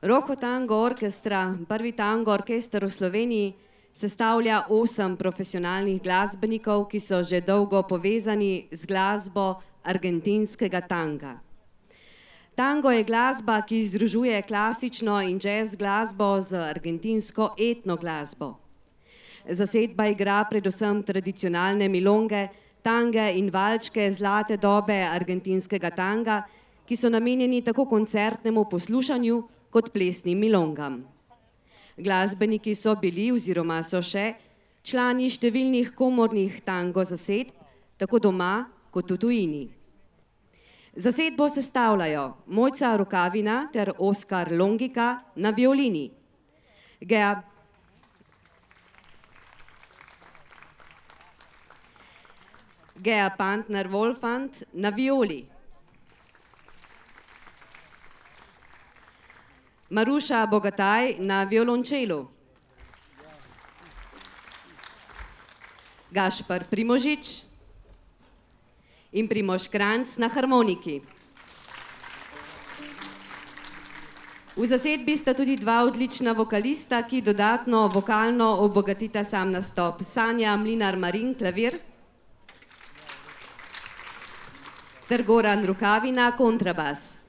RojoTango Orchestra, prvi tango orkester v Sloveniji, sestavlja 8 profesionalnih glasbenikov, ki so že dolgo povezani z glasbo argentinskega tanga. Tango je glasba, ki združuje klasično in jazz glasbo z argentinsko etno glasbo. Zasedba igra predvsem tradicionalne milonge, tange in valčke zlate dobe argentinskega tanga, ki so namenjeni tako koncertnemu poslušanju kot plesnim milongam. Glasbeniki so bili oziroma so še člani številnih komornih tango zasedb, tako doma kot v tujini. Zasedbo sestavljajo Mojca Rukavina ter Oskar Longyka na violini, Gea Pantner Volfand na violi, Maruša Bogataj na violončelu, Gašper Primožič in Primož Kranjc na harmoniki. V zasedbi sta tudi 2 odlična vokalista, ki dodatno vokalno obogatita sam nastop. Sanja Mlinar Marin, klavir, ter Goran Rukavina, kontrabas.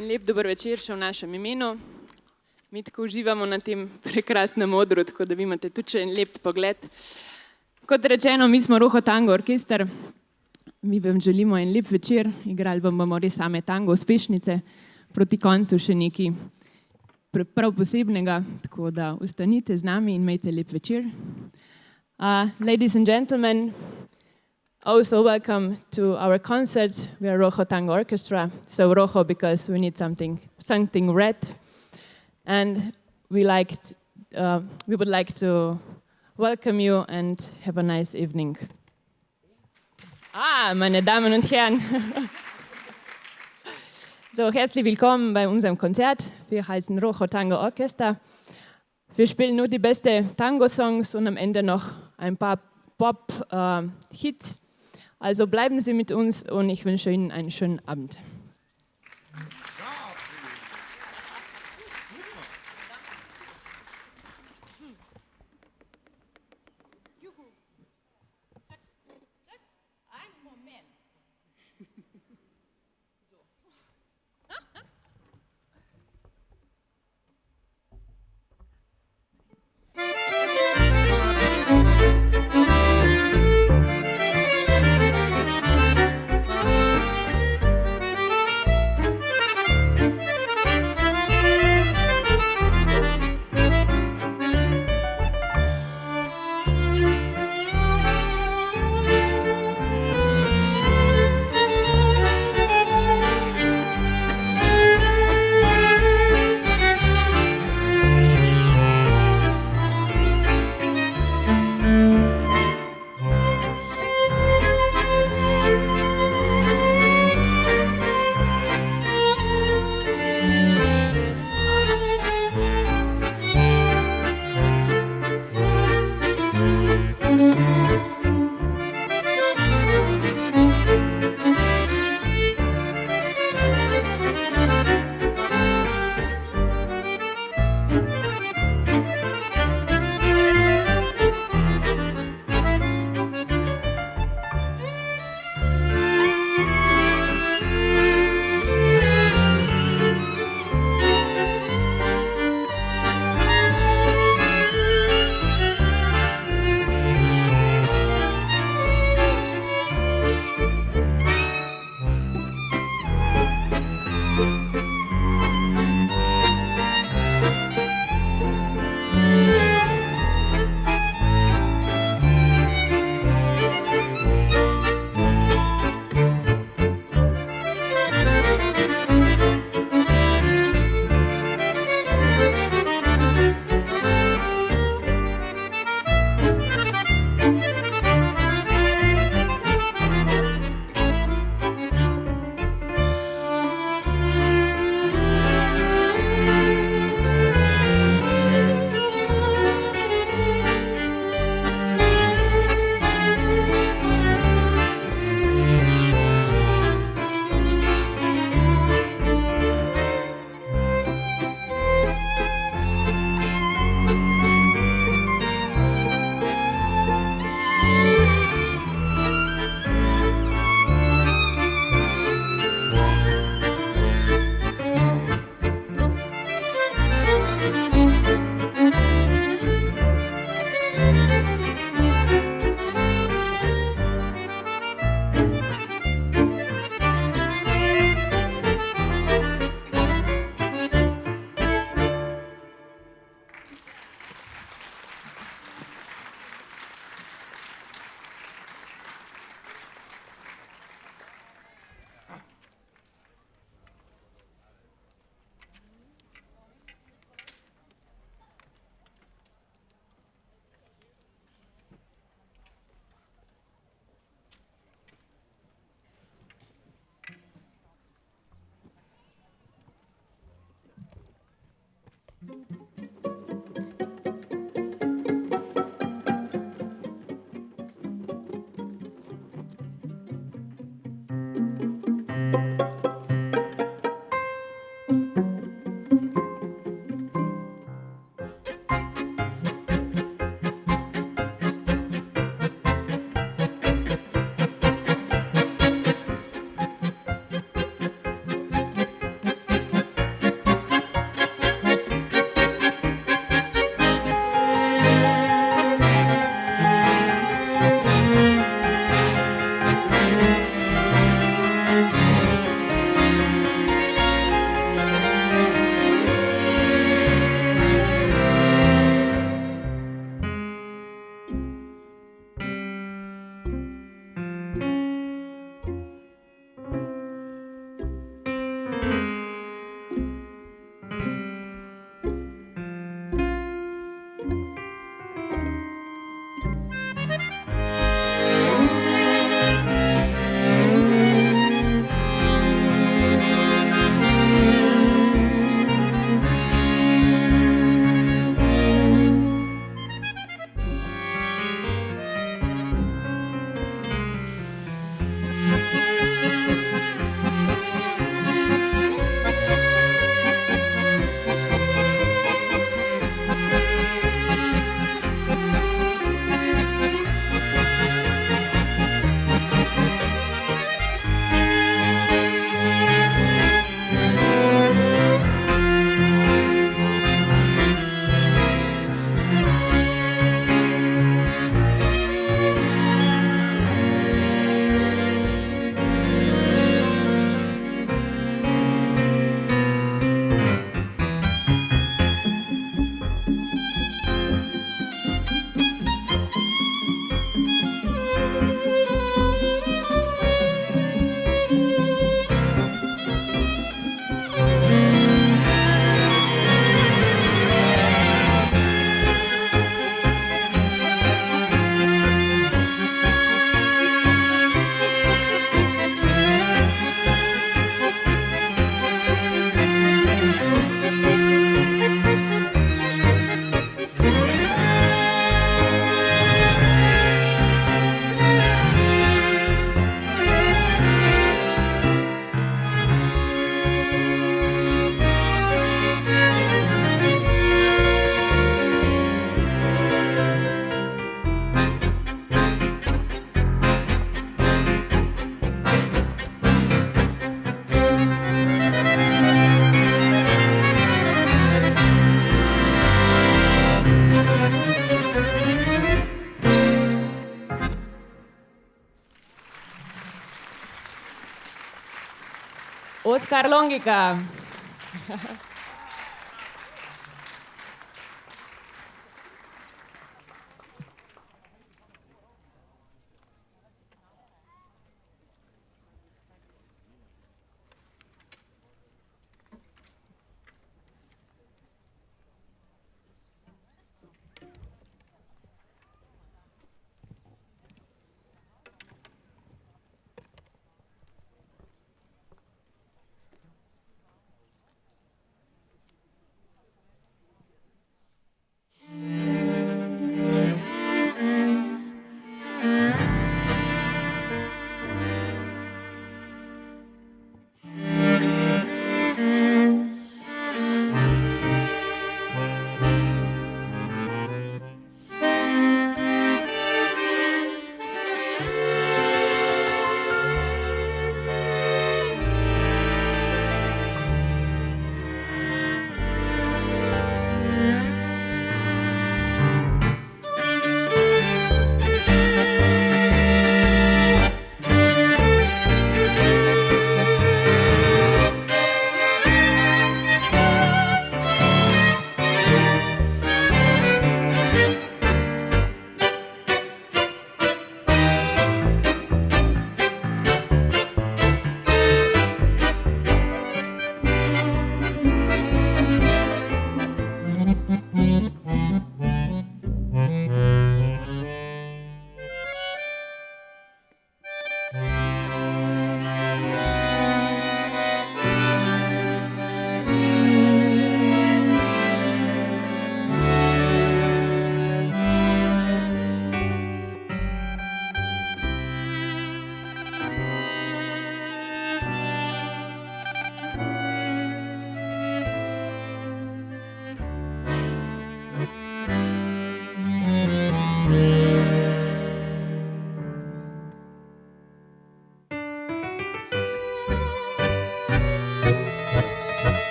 En lep dober večer še v našem imenu. Mi tako uživamo na tem prekrasnem odru, tako da vi imate tudi še en lep pogled. Kot rečeno, mi smo RojoTango Orchestra. Mi vam želimo en lep večer. Igrali vam bomo res same tango uspešnice. Proti koncu še neki prav posebnega, tako da ostanite z nami in imejte lep večer. Ladies and gentlemen, also welcome to our concert. We are RojoTango Orchestra, so Rojo because we need something red, and we would like to welcome you and have a nice evening. Meine Damen und Herren. So, herzlich willkommen bei unserem Konzert. Wir heißen RojoTango Orchestra. Wir spielen nur die besten Tango-Songs und am Ende noch ein paar Pop-Hits. Also bleiben Sie mit uns und ich wünsche Ihnen einen schönen Abend. Oskar Longyka.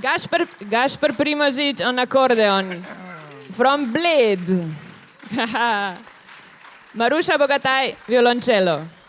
Gašper Primožič on accordion. From Bled. Maruša Bogataj, violončelo.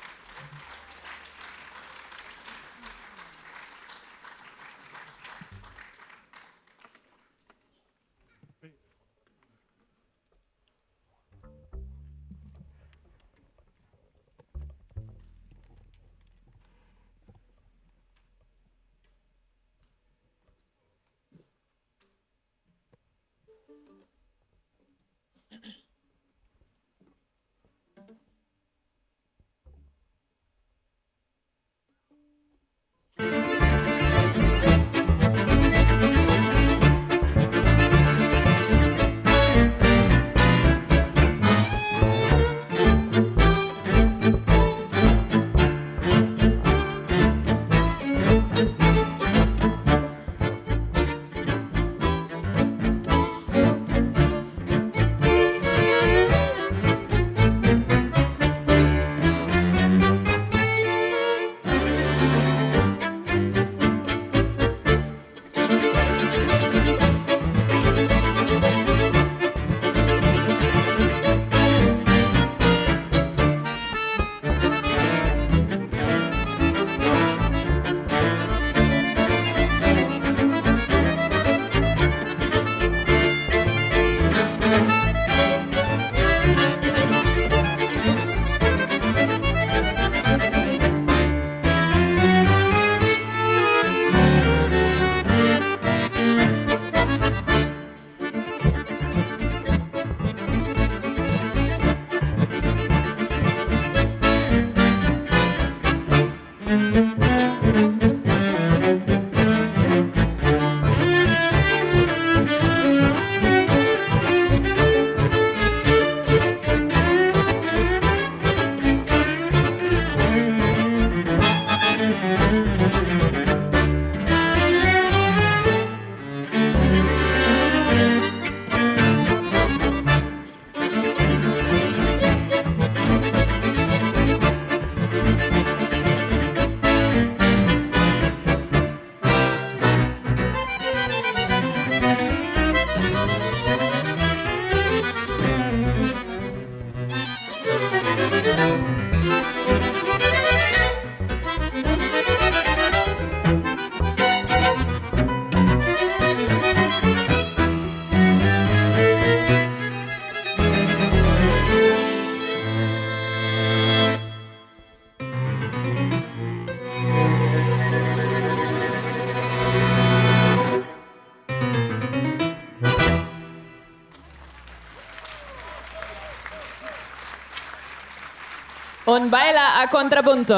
On baila a contrapunto.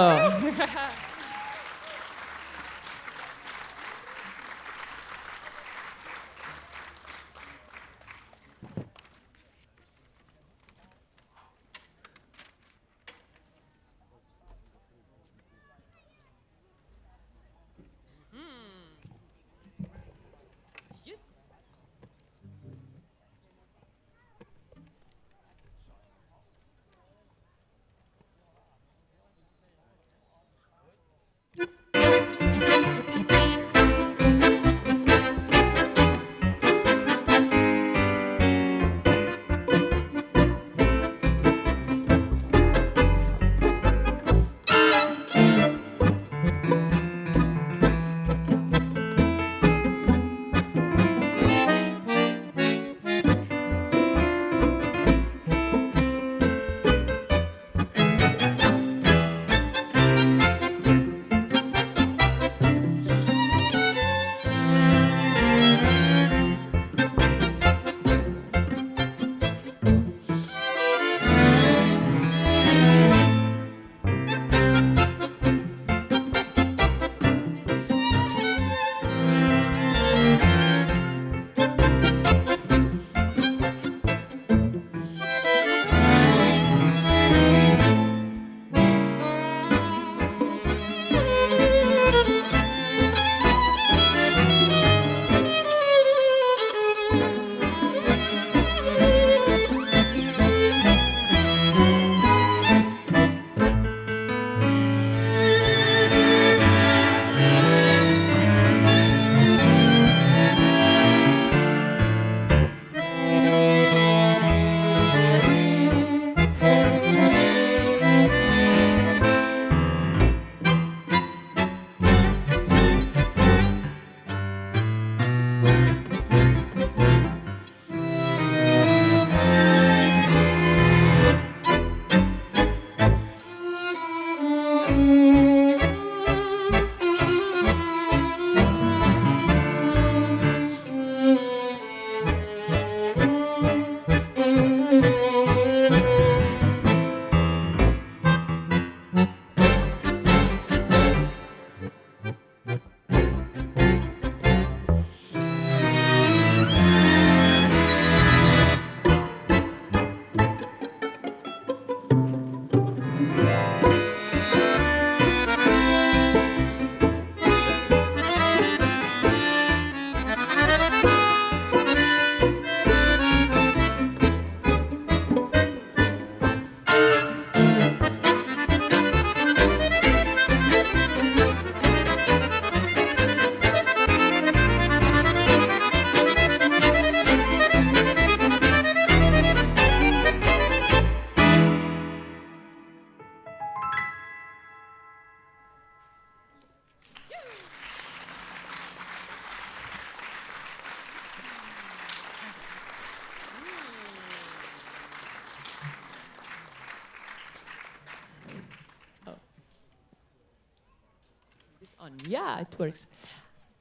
On. Yeah, it works.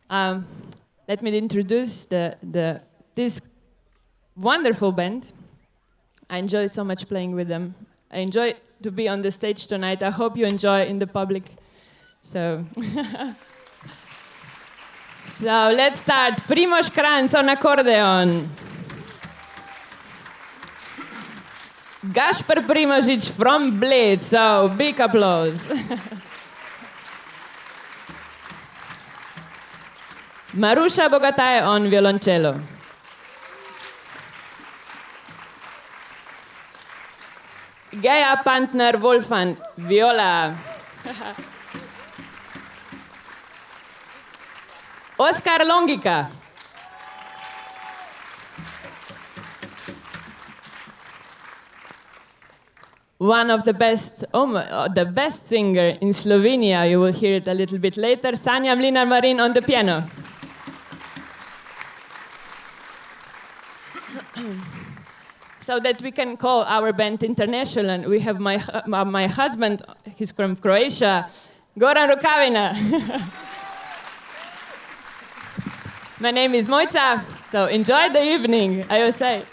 Let me introduce this wonderful band. I enjoy so much playing with them. I enjoy to be on the stage tonight. I hope you enjoy in the public. So, so let's start. Primož Kranjc on accordion. Gašper Primožič from Bled, so big applause. Maruša Bogataj on violončelo. Gea Pantner Volfand, viola. Oskar Longyka. One of the best, the best singer in Slovenia, you will hear it a little bit later, Sanja Mlinar Marin on the piano. So that we can call our band international, we have my husband, he's from Croatia, Goran Rukavina. My name is Mojce, so enjoy the evening, I will say.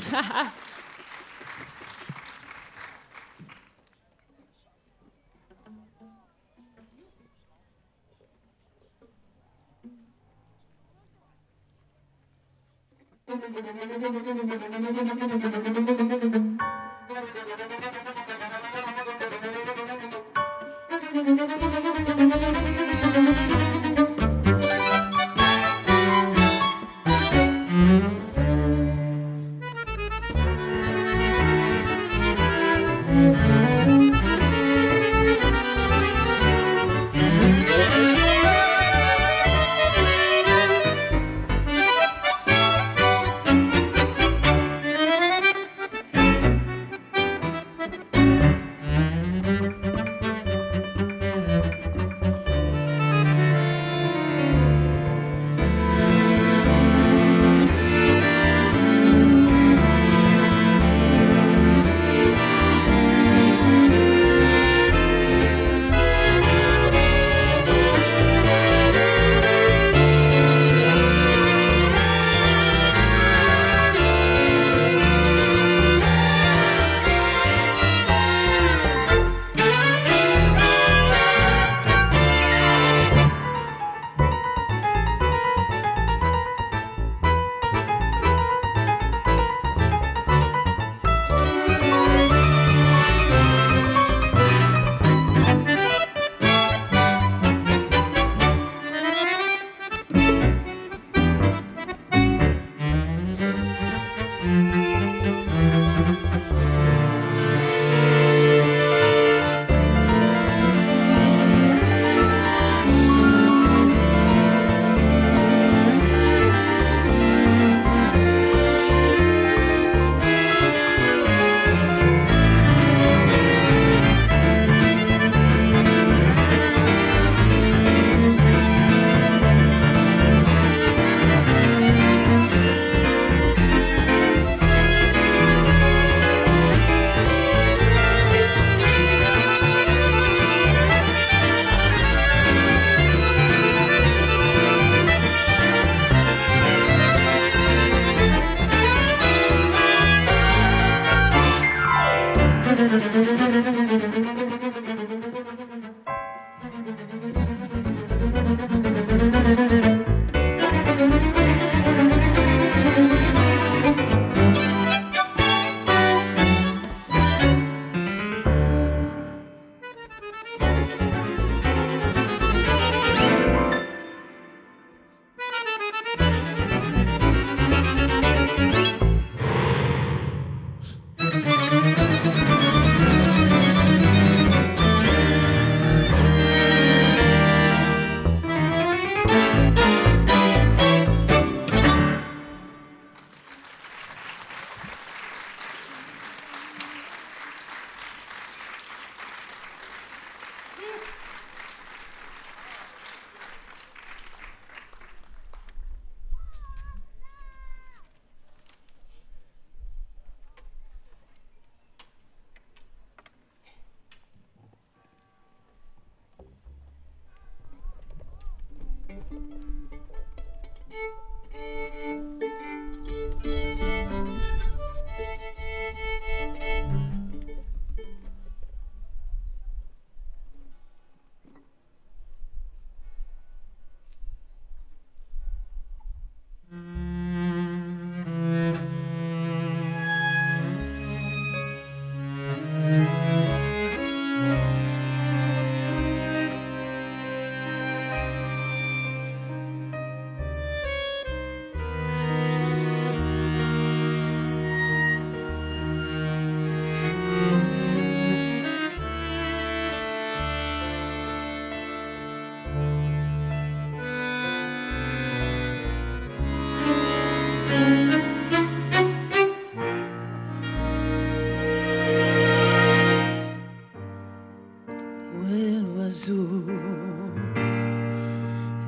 azul,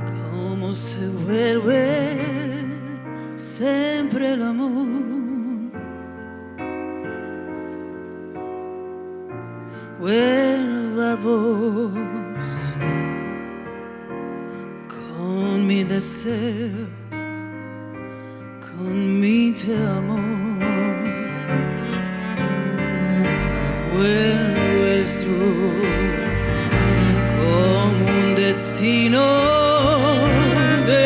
como se vuelve siempre el amor. Vuelva vos con mi deseo, con mi te amor. Vuelve el sur como un destino de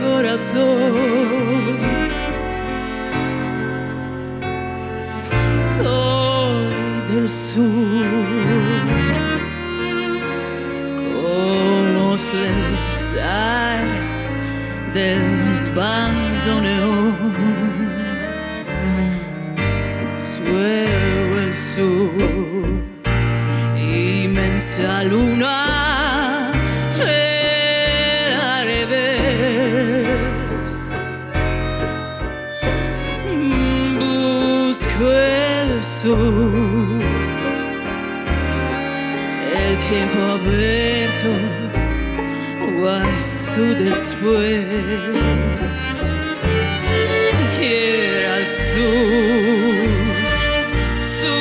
corazón. Soy del sur como los aires del bandoneón. Suelo el sur, inmensa luna, llena de revés. Busco el sur, el tiempo abierto, guay su después. Quiero al sur, su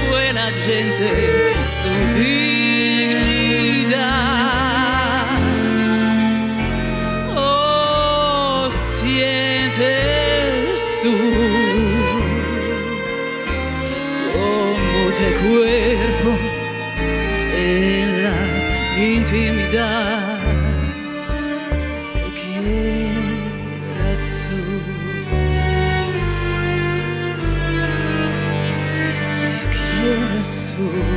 buena gente, su dignidad. Oh, siente el sur como te cuerpo en la intimidad. Te quiero sur.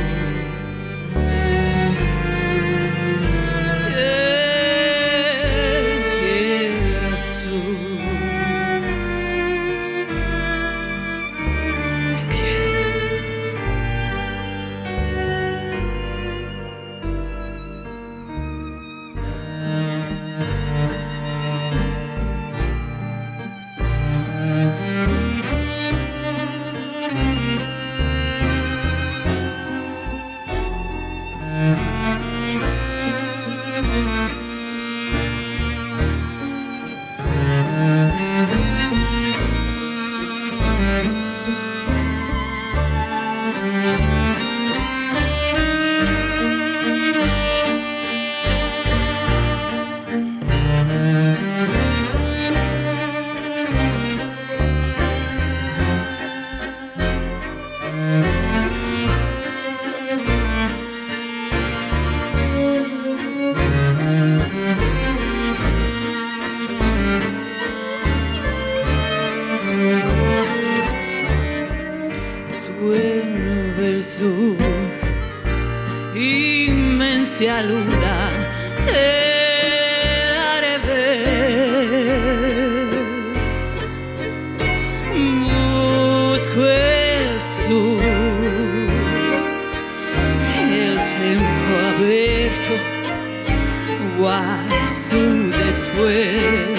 Inmensa luna, llena de revés. Busco el sur, el tiempo abierto, guay su después.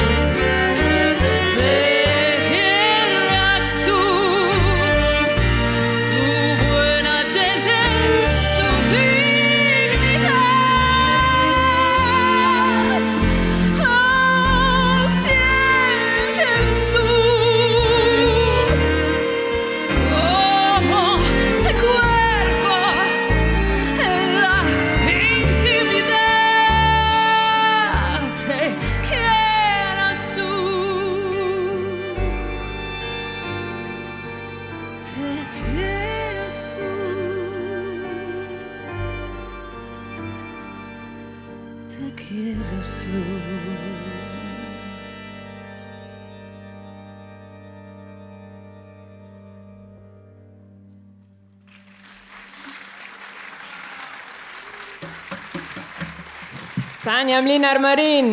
Sanja Mlinar Marin.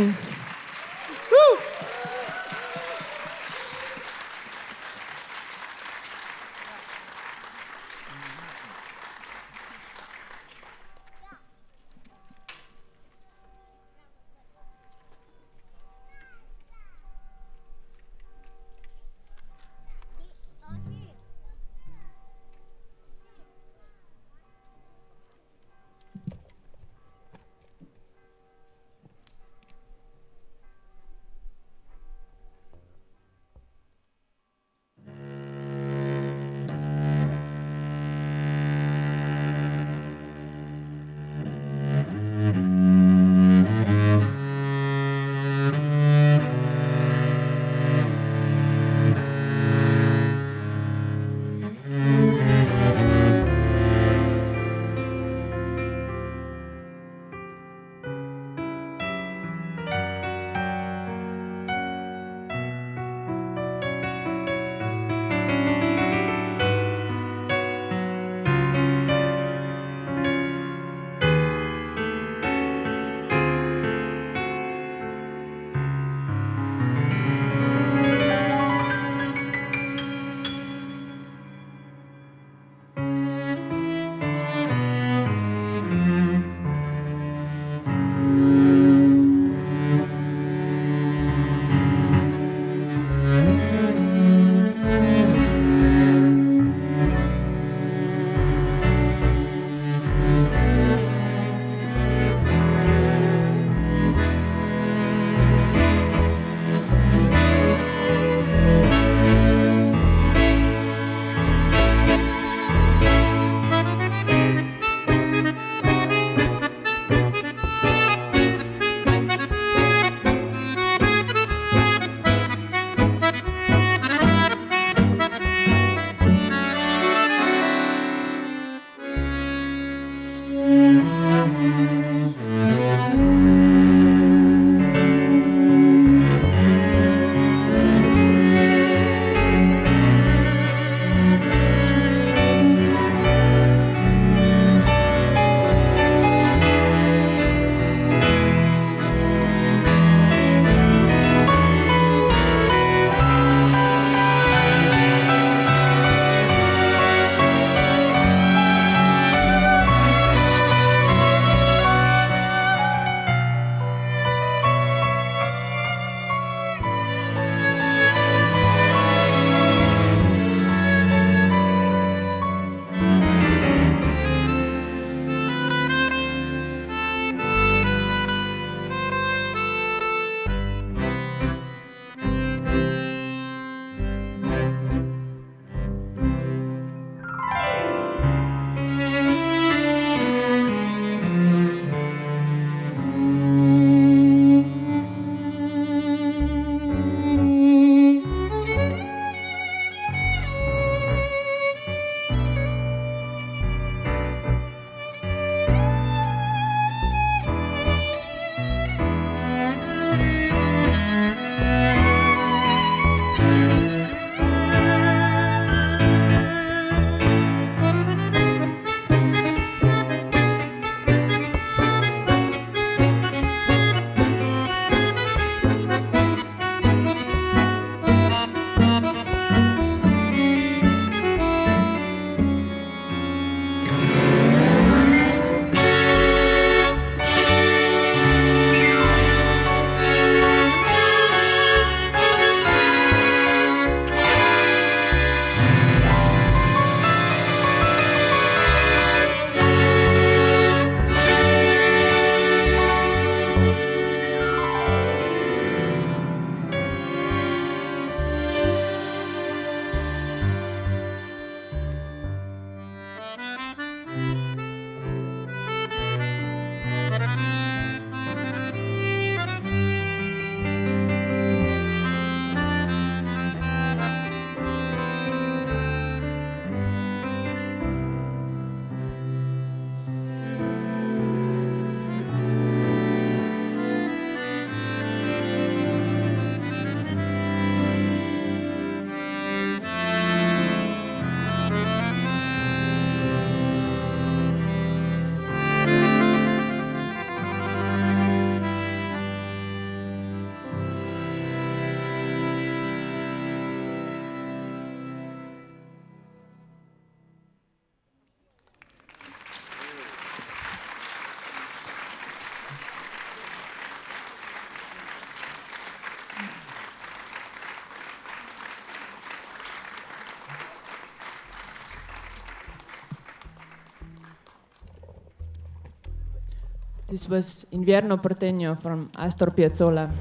This was Invierno Porteño from Astor Piazzolla,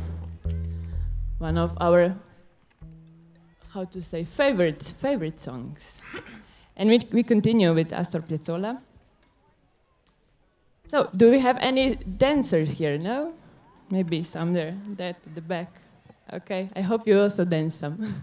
one of our, how to say, favorite songs. And we continue with Astor Piazzolla. So, do we have any dancers here? No? Maybe some there, that at the back. Okay, I hope you also dance some.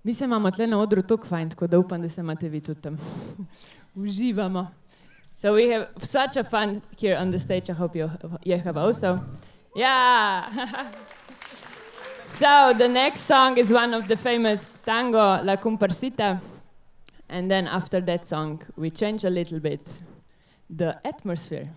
Mi se imamo tle na odru toliko fajn, tako da upam, da se imate vi tudi tam. Uživamo. So we have such a fun here on the stage. I hope you have also. Yeah! So the next song is one of the famous tango, La Comparsita. And then after that song, we change a little bit the atmosphere.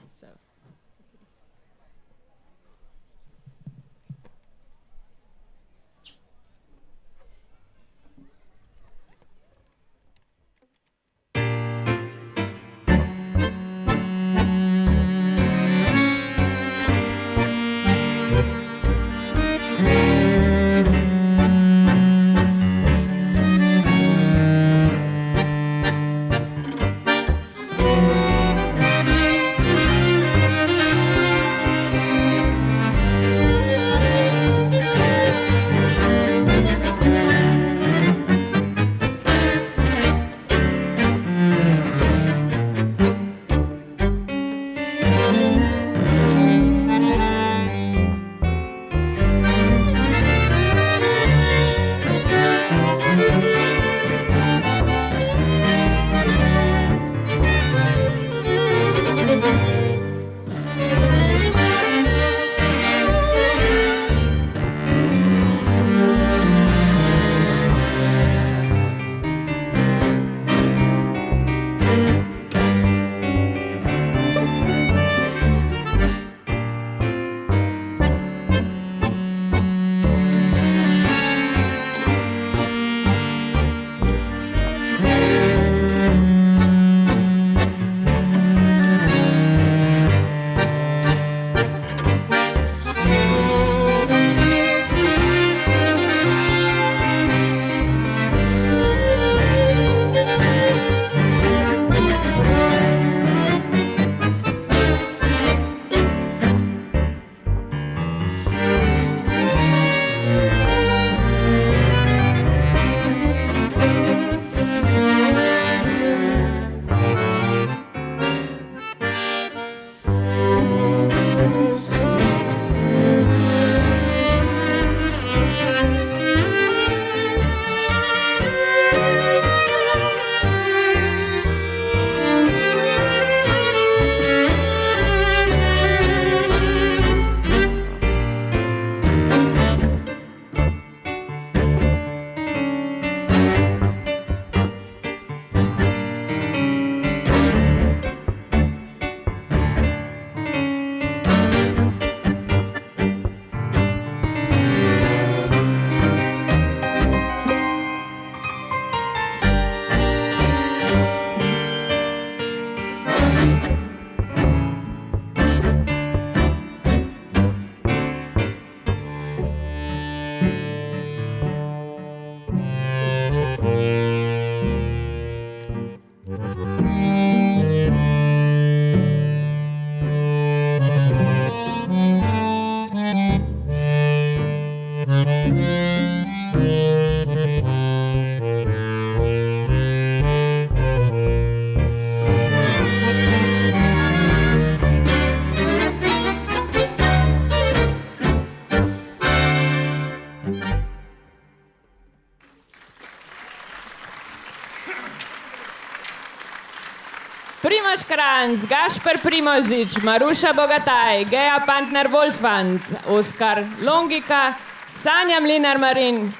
Primož Kranjc, Gašper Primožič, Maruša Bogataj, Gea Pantner Volfand, Oskar, Longyka, Sanja Mlinar Marin,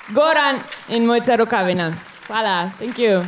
Goran in Mojce Rukavina. Hvala, thank you.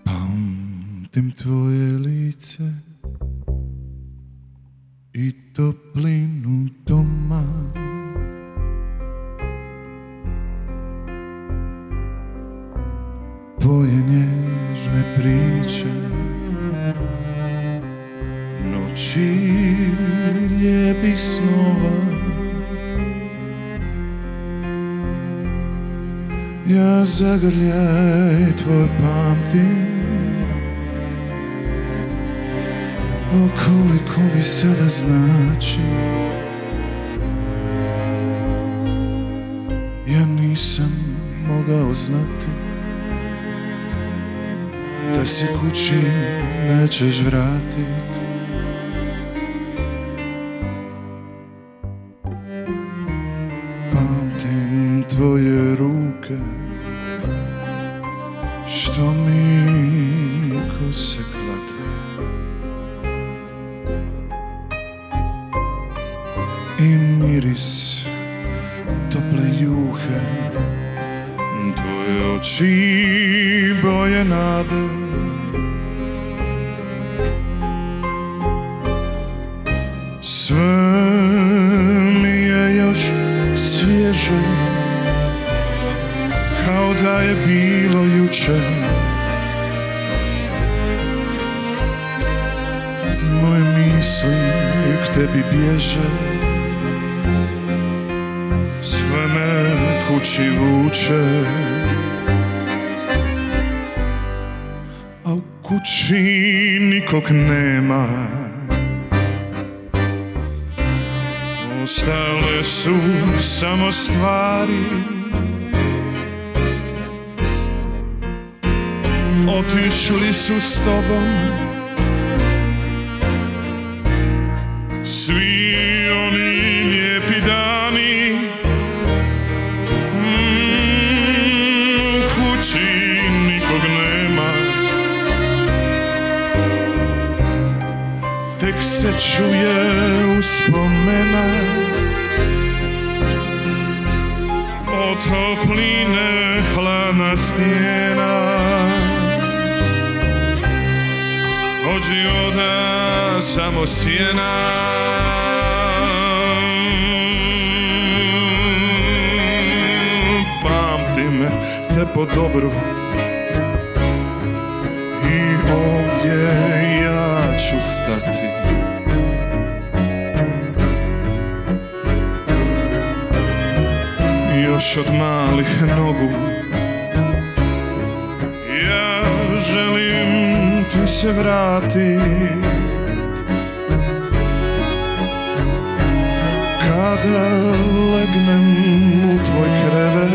Pamtim tvoje lice i toplinu doma, tvoje nježne priče, noći lijepih snova. Ja zagrljaj tvoj pamtim, o koliko mi sada znači. Ja nisam mogao znati da se kući nećeš vratit. Pamtim tvoje ruke što mi kose klate i miris tople juhe, tvoje oči boje nade. Sve mi je još svježe, kao da je bilo juče. Moje misli k tebi bježe, sve me kući vuče. A u kući nikog nema, ostale su samo stvari. Otišli su s tobom svi oni lijepi dani. U kući nikog nema, tek se čuje uspomena od topline hladna stijena, od života samo sjena. Pamtim te po dobru i ovdje ja ću stati. Još od malih nogu ja želim ti se vratit. Kada legnem u tvoj krevet,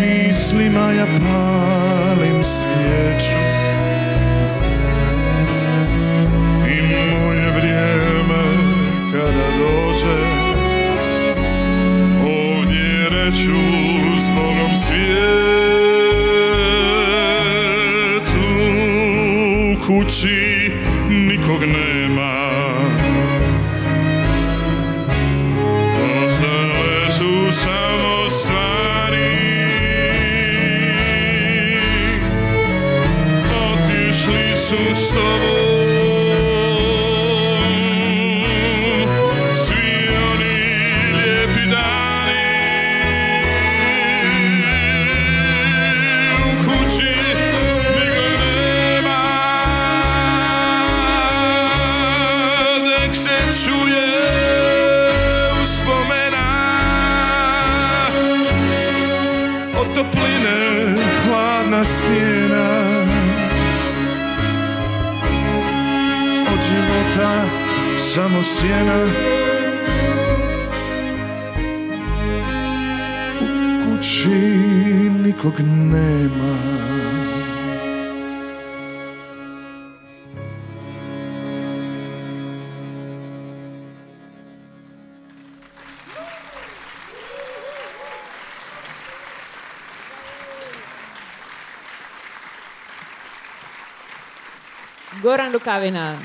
mislima ja palim svijeću i moje vrijeme kada dođe, ovdje reću s Bogom svijetu. U kući nikog nema, ostale su samo stvari. Otišli su s tobom svi oni lijepi dani. U kući nikog nema, tek se čuje uspomena topline hladna stijena. Od života samo sjena. U kući nikog nema. Goran Rukavina.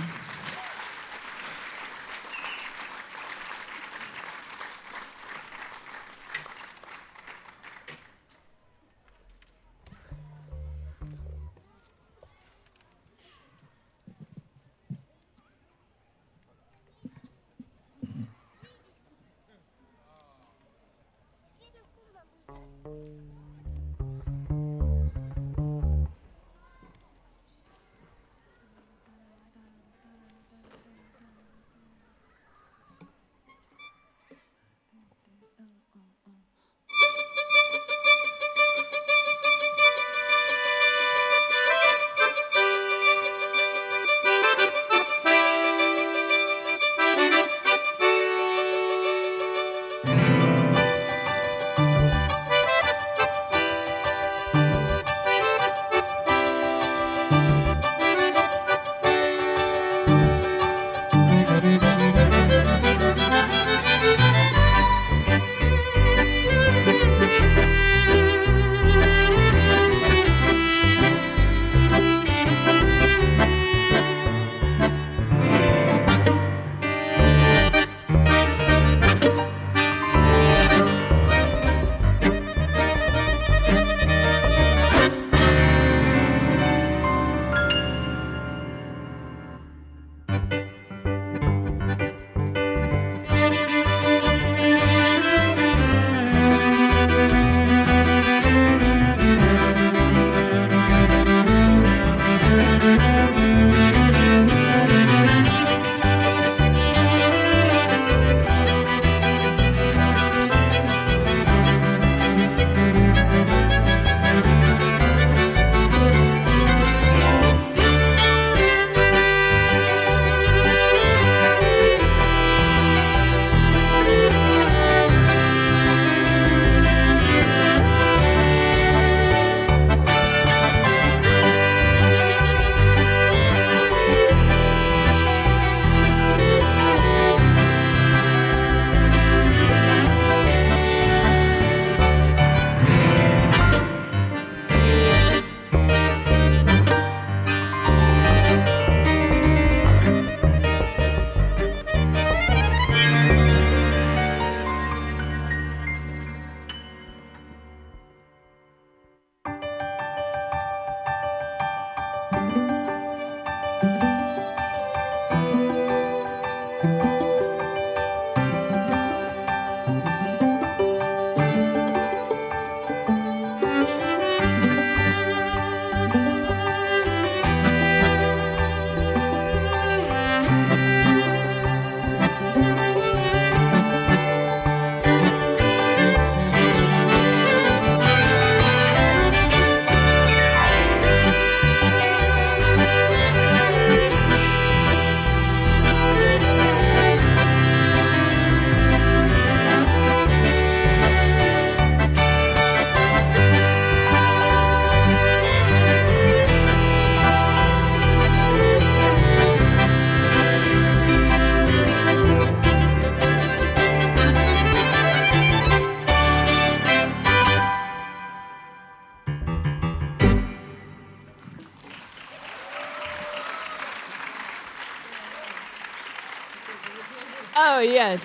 Oh, yes.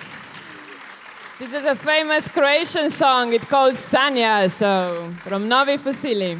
This is a famous Croatian song. It's called Sanja, so from Novi Fusili.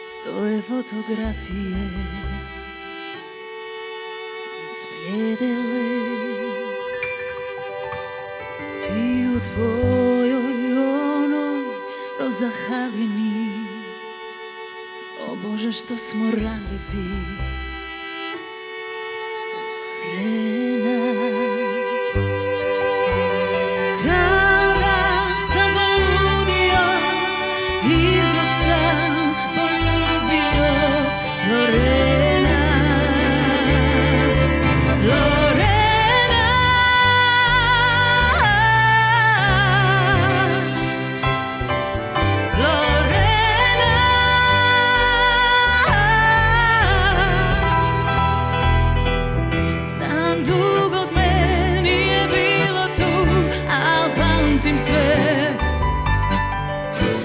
Stoje fotografije zbljedele, ti u tvojoj onoj roza halini. O Bože, što smo ranljivi.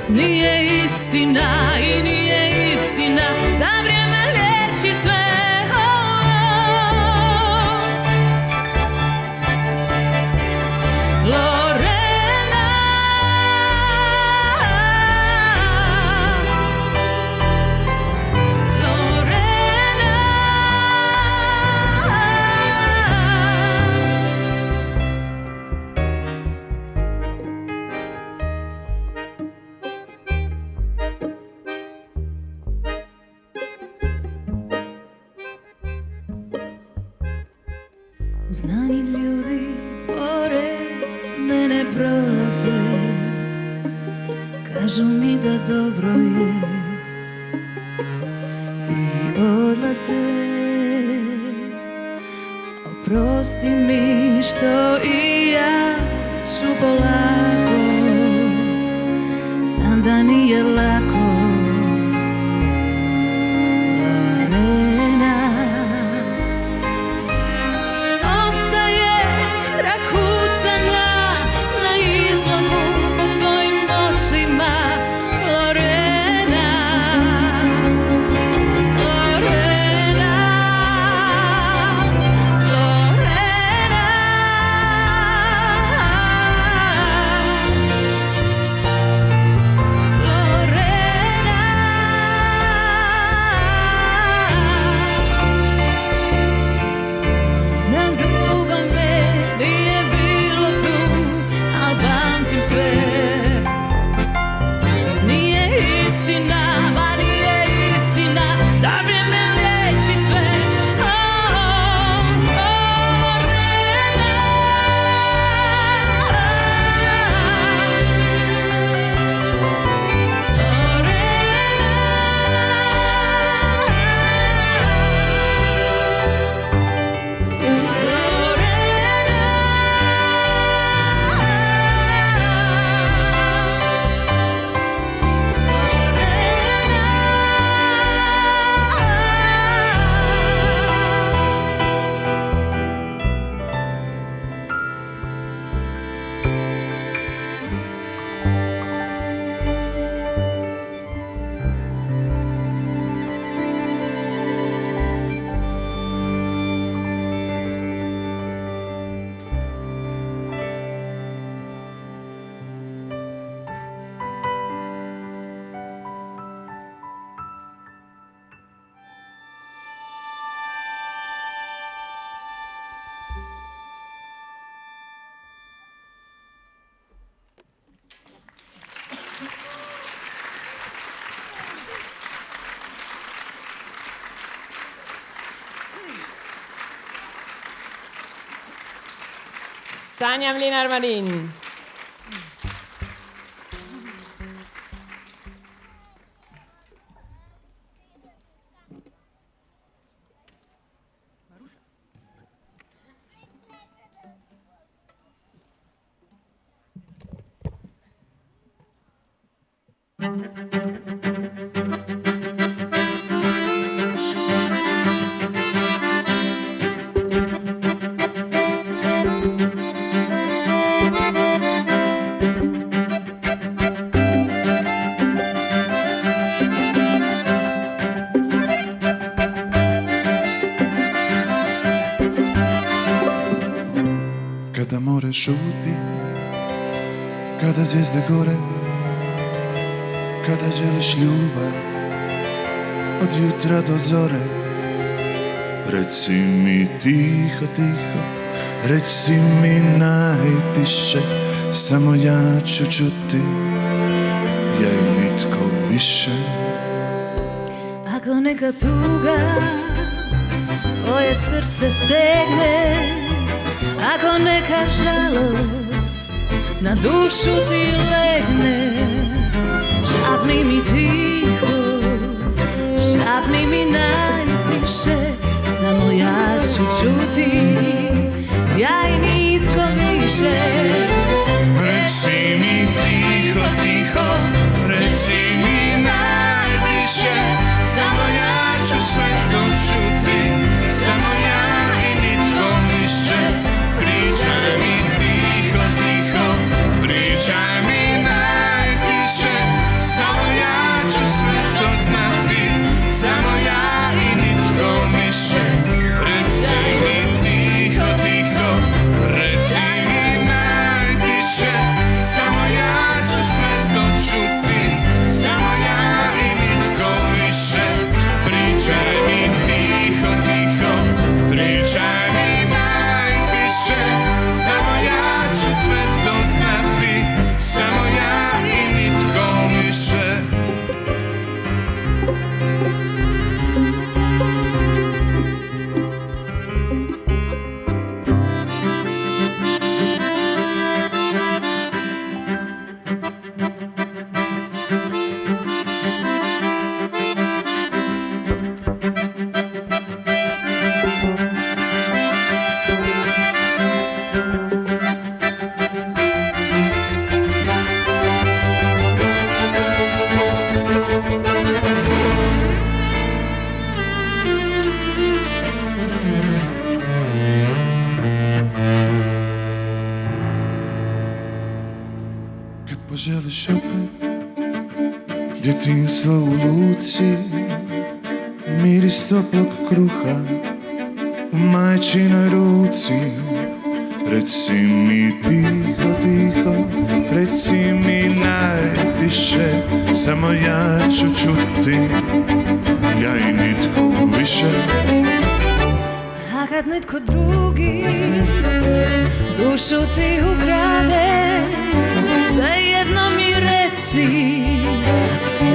Nije istina i nije istina da vrijeme liječi sve. Lorena, Lorena, znani ljudi pored mene prolaze, kažu mi da dobro je i odlaze. Oprosti mi što i ja ću polako, znam da nije lako. Sve Sanja Mlinar Marin. Kada more šuti, kada zvijezde gore, kada želiš ljubav od jutra do zore. Reci mi tiho, tiho, reci mi najtiše, samo ja ću čuti, ja i nitko više. Ako neka tuga tvoje srce stegne, ako neka žalost na dušu ti legne, šapni mi tiho, šapni mi najtiše, samo ja ću čuti, ja i nitko više. Reci mi tiho, tiho, reci mi najtiše, samo ja ću sve to čuti, samo ja i nitko više. Pričaj mi tiho, tiho, pričaj mi najtiše, samo ja ću sve to znati, samo ja i nitko više. Reci mi tiho, tiho, reci mi najtiše, samo ja ću sve to čuti, samo ja i nitko više. Pričaj mi tiho, tiho, pričaj mi najtiše, samo ja ću sve to znati, samo ja i nitko više. Želiš opet djetinjstvo u luci, miris toplog kruha u majčinoj ruci. Reci mi tiho, tiho, reci mi najtiše, samo ja ću čuti, ja i nitko više. A kad netko drugi dušu ti ukrade, svejedno mi reci,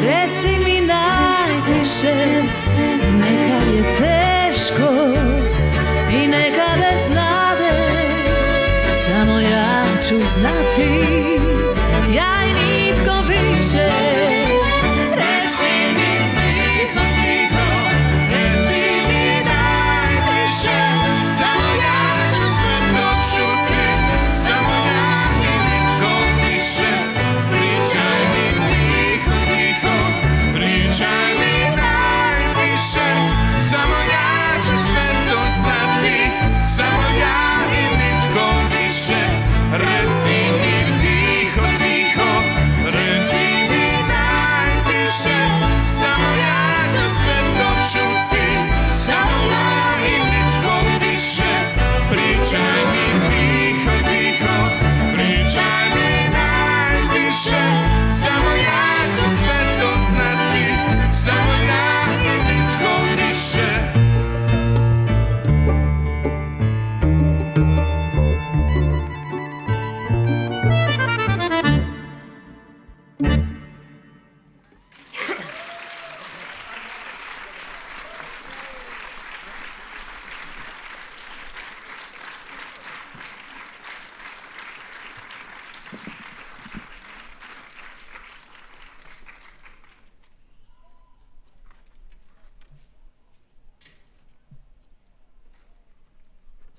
reci mi najtiše, neka je teško i neka bez nade, samo ja ću znati, ja i nitko više. Reci mi tiho, tiho, reci mi najtiše, samo ja ću sve to čuti, samo ja i nitko više. Pričaj mi tiho, tiho, pričaj mi najtiše,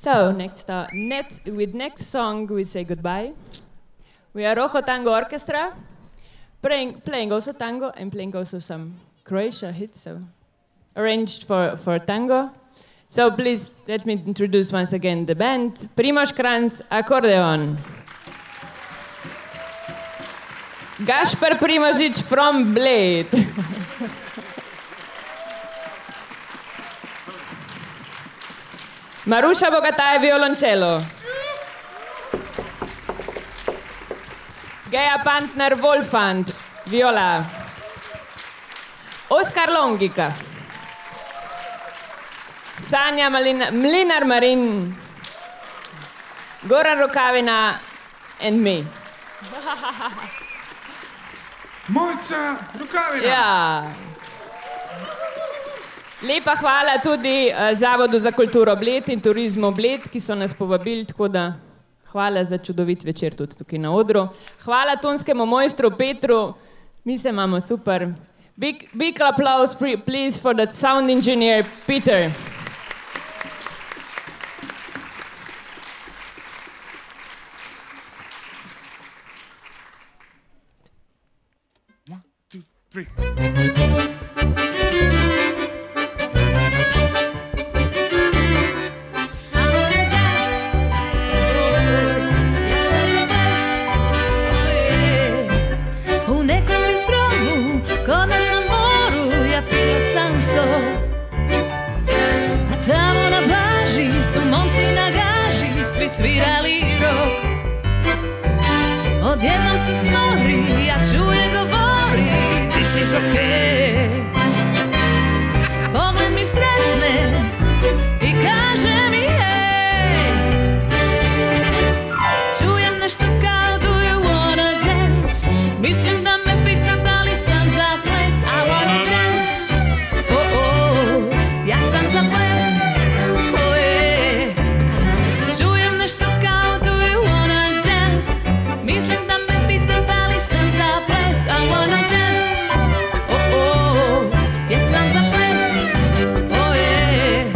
So, with next song we say goodbye. We are RojoTango Orchestra, playing also tango and playing also some Croatia hits, so arranged for tango. So please let me introduce once again the band. Primož, Kranjc, accordion. Gašper Primožič from Bled. Maruša Bogataj, violončelo. Gea Pantner Volfand, viola. Oskar, Longyka. Sanja Mlinar Marin. Goran Rukavina and me. Mojce, Rukavina. Ja. Lepa hvala tudi Zavodu za kulturo Bled in turizmu Bled, ki so nas povabili, tako da hvala za čudovit večer tudi tukaj na odru. Hvala tonskemu mojstru Petru, mi se imamo super. Big applause please for the sound engineer Peter. One, two, three. Svirali rok. Odjednom se stvori, ja čujem govori, this is okay. Pogled mi sretne i kaže mi hej. Čujem nešto kao do you wanna dance. Mislim da me pita da li sam za ples. I wanna dance. Oh oh, ja sam za ples. Nešto kao do you wanna dance. Mislim da me pita da li sam za ples. I wanna dance. Oh oh, ja sam za ples. Oh yeah.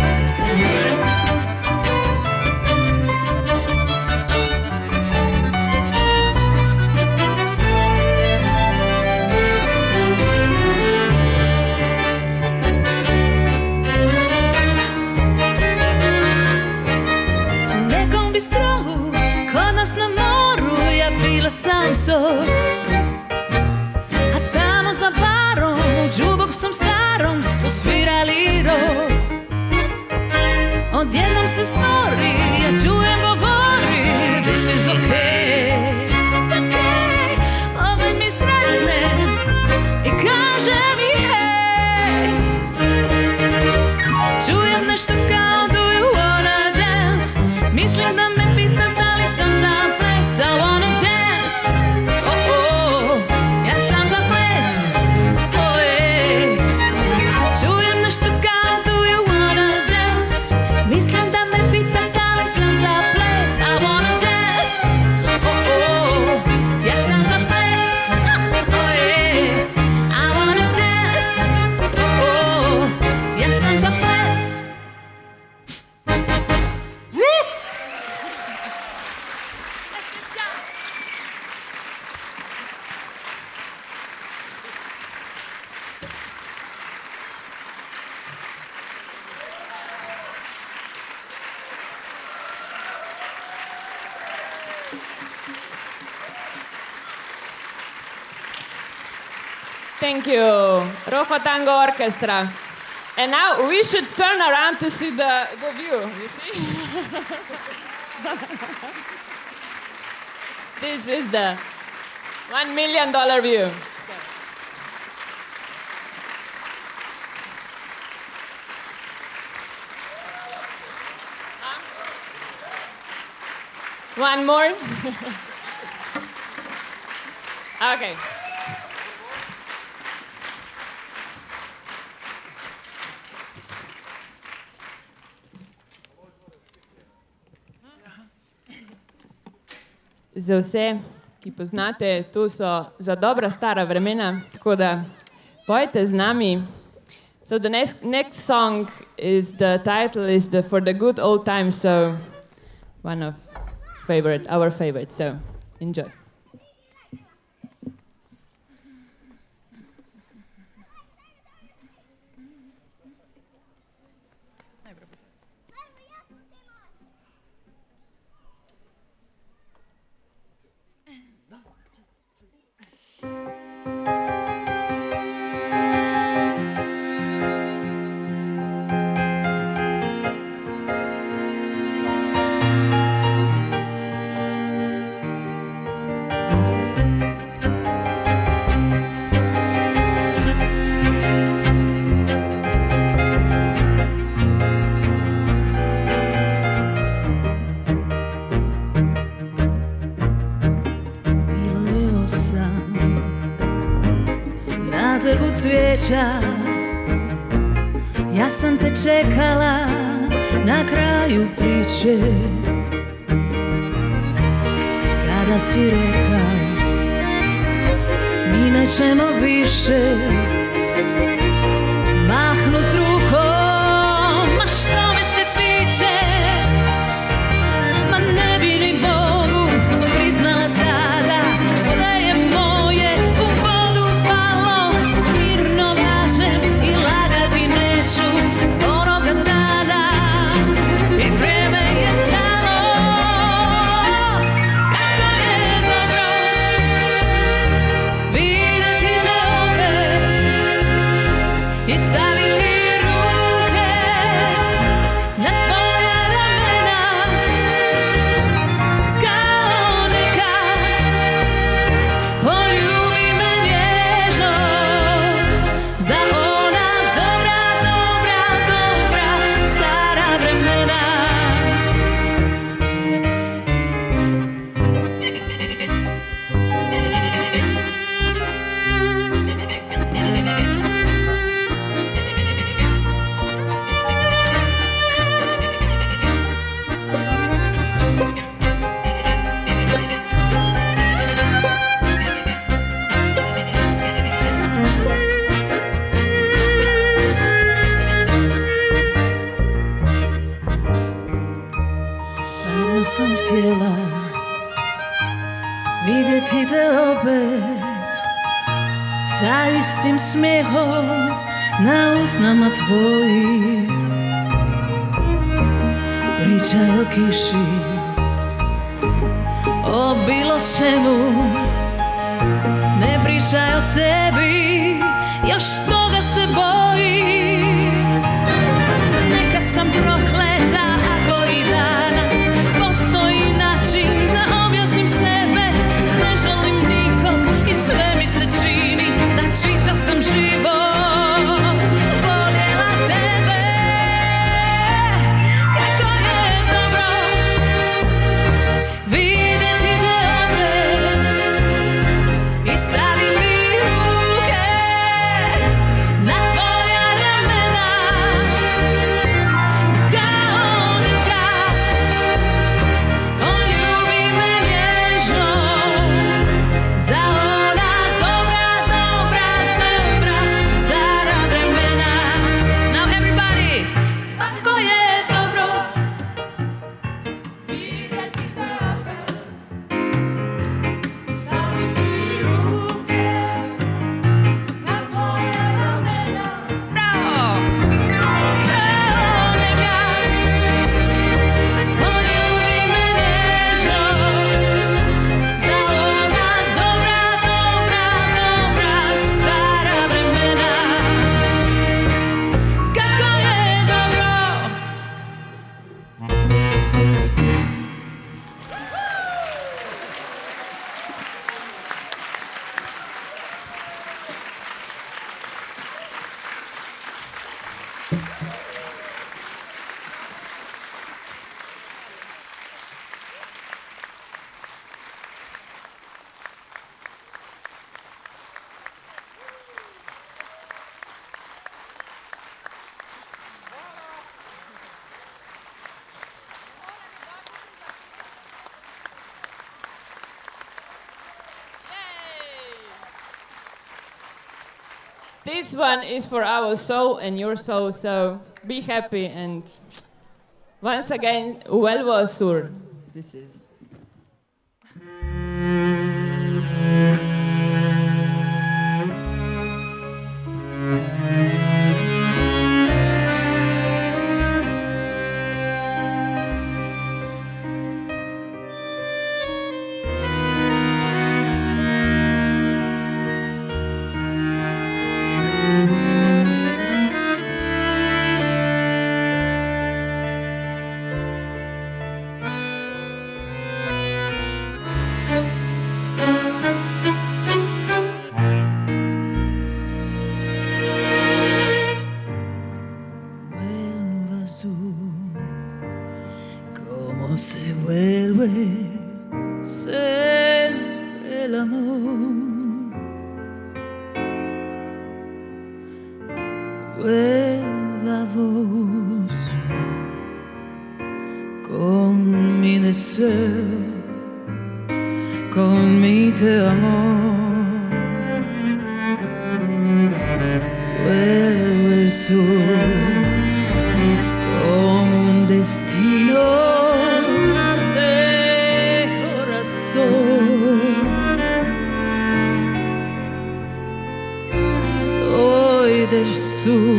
U nekom bistrovu kod nas na moru ja pila sam sok. A tamo za barom u džuboksom starom su svirali rok. Odjednom se stvori, ja čujem govori, this is okay. Pogled mi sretne i kaže mi hej. Čujem nešto kao do you wanna dance. Mislim da me pita da li sam za ples. I wanna dance. Oh oh, ja sam za ples. Oh yeah. Čujem nešto kao do you wanna dance. Mislim da me pita da li sam za ples. I wanna dance. Oh oh, ja sam za ples. Oh yeah. I wanna dance. Oh oh, ja sam za ples. Thank you, RojoTango Orchestra. And now we should turn around to see the view, you see? This is the $1 million view. One more? Okay. Za vse, ki poznate, to so za dobra stara vremena, tako da pojte z nami. So the next song is the title is For the Good Old Times, so one of our favorite, so enjoy. Cvijeća, ja sam te čekala na kraju priče, kada si rekao mi nećemo više mahnut rukom, ma što me se tiče, ma ne bi ni Bogu priznala tada, sve je moje u vodu palo, mirno važem i lagati neću onoga dana i vreme je stalo, kako je dobro vidjeti te opet i staviti ruke na tvoja ramena, kao nekad poljubi me nježno za ona dobra, dobra, dobra stara vremena. Stvarno sam htjela vidjeti te opet sa istim smijehom na usnama tvojim. Pričaj o kiši, o bilo čemu, ne pričaj o sebi, još toga se bojim. Neka sam prokleta ako i danas postoji način da objasnim sebe, ne želim nikog i sve mi se čini da čitav sam život voljela tebe. Kako je dobro vidjeti te opet i staviti ruke na tvoja ramena, kao nekad poljubi me nježno za ona dobra, dobra, dobra stara vremena. Now everybody, kako je dobro vidjeti te opet, staviti ruke na tvoja ramena. Bravo! Kao nekad poljubi me nježno za ona dobra, dobra, dobra stara vremena. Kako je dobro. This one is for our soul and your soul, so be happy and once again, well was sur. This is. Se vuelve siempre el amor, vuelva vos con mi deseo, con mi te amor, vuelve el sur como un destino. Soy del sur,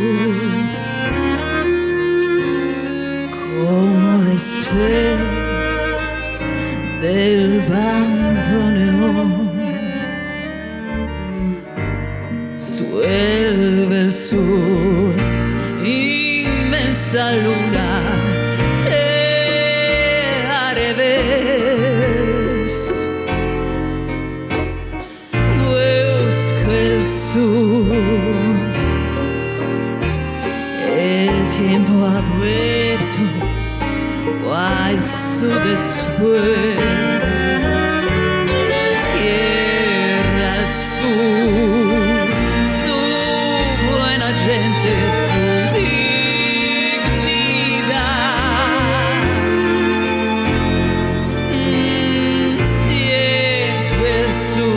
como las sueños del bandoneón. Suelve el sur, inmensa luna, te haré ver. El tiempo ha vuelto a su después. Tierra al sur, su buena gente, su dignidad. Siento el sur.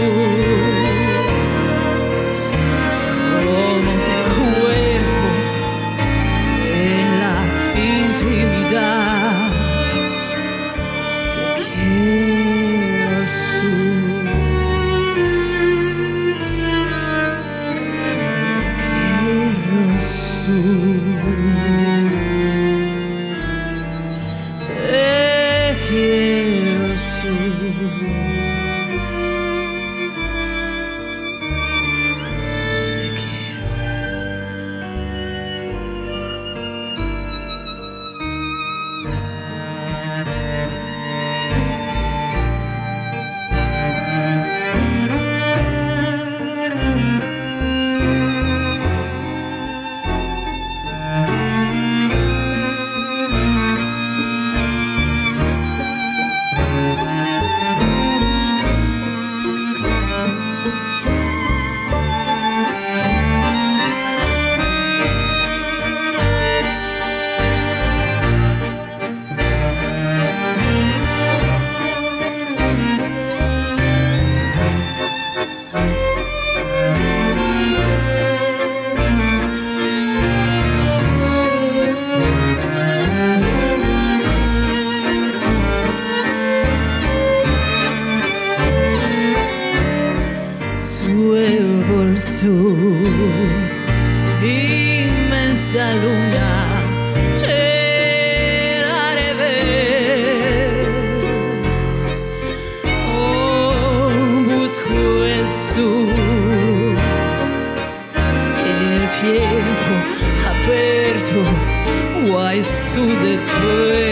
Inmensa luna, te la revés. Oh, busco el sur, el tiempo aperto, o hay su después.